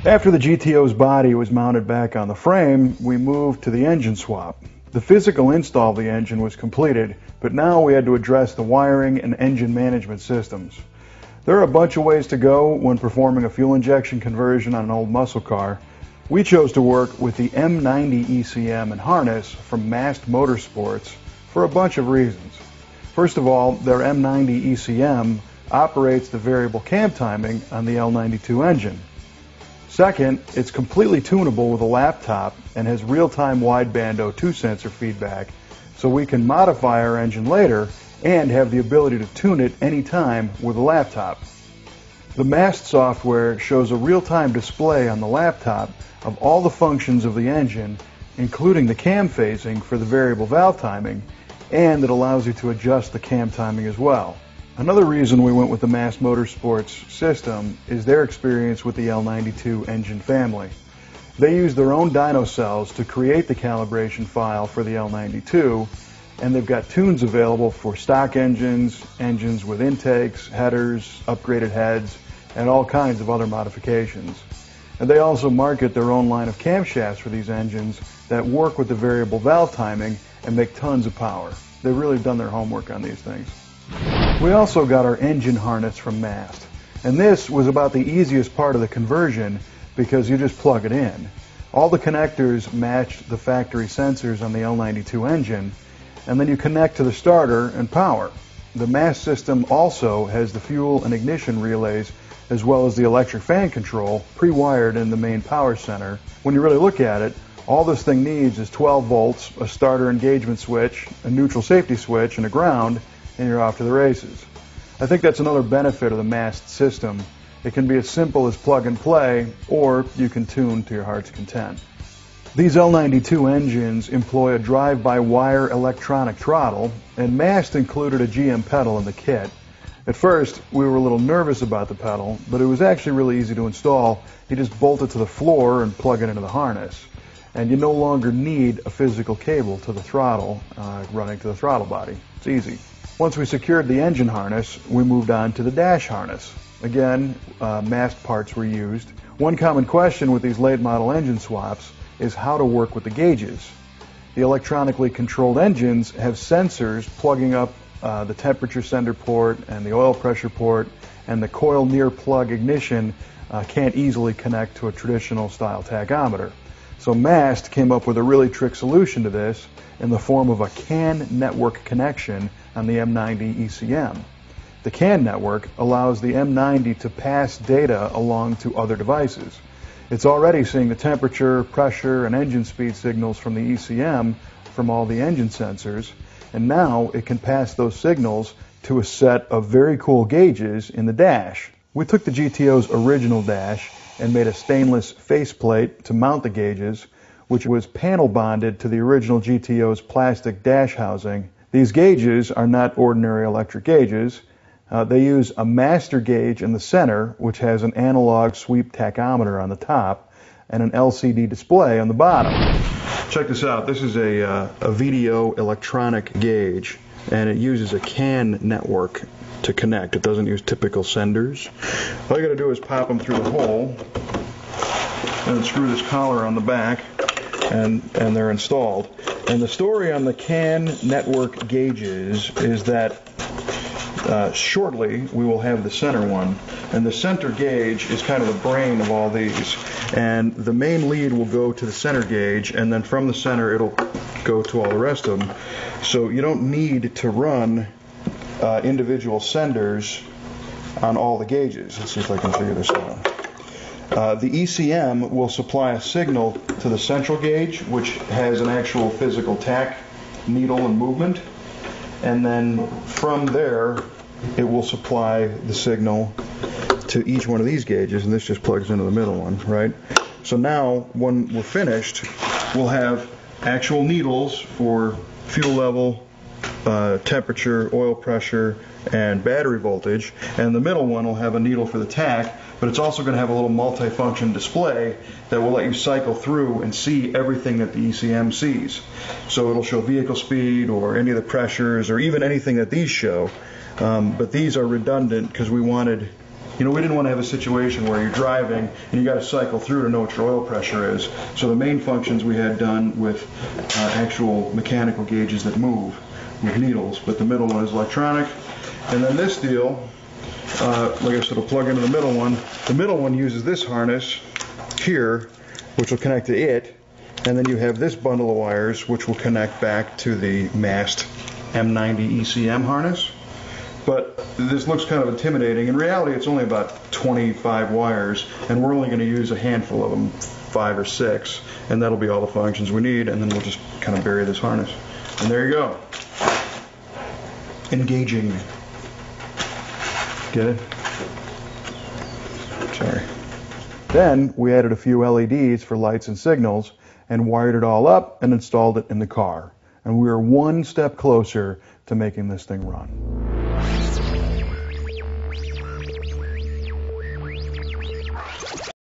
After the GTO's body was mounted back on the frame, we moved to the engine swap. The physical install of the engine was completed, but now we had to address the wiring and engine management systems. There are a bunch of ways to go when performing a fuel injection conversion on an old muscle car. We chose to work with the M-90 ECM and harness from Mast Motorsports for a bunch of reasons. First of all, their M-90 ECM operates the variable cam timing on the L92 engine. Second, it's completely tunable with a laptop and has real-time wideband O2 sensor feedback, so we can modify our engine later and have the ability to tune it anytime with a laptop. The Mast software shows a real-time display on the laptop of all the functions of the engine, including the cam phasing for the variable valve timing, and it allows you to adjust the cam timing as well. Another reason we went with the Mast Motorsports system is their experience with the L92 engine family. They use their own dyno cells to create the calibration file for the L92, and they've got tunes available for stock engines, engines with intakes, headers, upgraded heads, and all kinds of other modifications. And they also market their own line of camshafts for these engines that work with the variable valve timing and make tons of power. They've really done their homework on these things. We also got our engine harness from Mast, and this was about the easiest part of the conversion because you just plug it in. All the connectors matched the factory sensors on the L92 engine, and then you connect to the starter and power. The Mast system also has the fuel and ignition relays as well as the electric fan control pre-wired in the main power center. When you really look at it, all this thing needs is 12 volts, a starter engagement switch, a neutral safety switch, and a ground, and you're off to the races. I think that's another benefit of the Mast system. It can be as simple as plug and play, or you can tune to your heart's content. These L92 engines employ a drive-by-wire electronic throttle, and Mast included a GM pedal in the kit. At first, we were a little nervous about the pedal, but it was actually really easy to install. You just bolt it to the floor and plug it into the harness. And you no longer need a physical cable to the throttle running to the throttle body. It's easy. Once we secured the engine harness, we moved on to the dash harness. Again, Mast parts were used. One common question with these late model engine swaps is how to work with the gauges. The electronically controlled engines have sensors plugging up the temperature sender port and the oil pressure port, and the coil near plug ignition can't easily connect to a traditional style tachometer. So Mast came up with a really trick solution to this in the form of a CAN network connection on the M90 ECM. The CAN network allows the M90 to pass data along to other devices. It's already seeing the temperature, pressure, and engine speed signals from the ECM from all the engine sensors, and now it can pass those signals to a set of very cool gauges in the dash. We took the GTO's original dash and made a stainless faceplate to mount the gauges, which was panel bonded to the original GTO's plastic dash housing. These gauges are not ordinary electric gauges. They use a master gauge in the center, which has an analog sweep tachometer on the top and an LCD display on the bottom. Check this out. This is a VDO electronic gauge, and it uses a CAN network to connect. It doesn't use typical senders. All you got to do is pop them through the hole and then screw this collar on the back, and they're installed. And the story on the CAN network gauges is that shortly we will have the center one, and the center gauge is kind of the brain of all these, and the main lead will go to the center gauge, and then from the center it'll go to all the rest of them. So you don't need to run individual senders on all the gauges. Let's see if I can figure this out. The ECM will supply a signal to the central gauge, which has an actual physical tach, needle, and movement, and then from there it will supply the signal to each one of these gauges, and this just plugs into the middle one, right? So now when we're finished, we'll have actual needles for fuel level, temperature, oil pressure, and battery voltage, and the middle one will have a needle for the tach, but it's also going to have a little multi-function display that will let you cycle through and see everything that the ECM sees. So it'll show vehicle speed or any of the pressures or even anything that these show, but these are redundant because we wanted You know, we didn't want to have a situation where you're driving and you got to cycle through to know what your oil pressure is. So the main functions we had done with actual mechanical gauges that move with needles, but the middle one is electronic. And then this deal, like I said, will plug into the middle one. The middle one uses this harness here, which will connect to it, and then you have this bundle of wires which will connect back to the Mast M-90 ECM harness. But this looks kind of intimidating. In reality, it's only about 25 wires, and we're only going to use a handful of them, 5 or 6, and that'll be all the functions we need, and then we'll just kind of bury this harness. And there you go. Engaging. Get it? Sorry. Then we added a few LEDs for lights and signals and wired it all up and installed it in the car. And we were one step closer to making this thing run.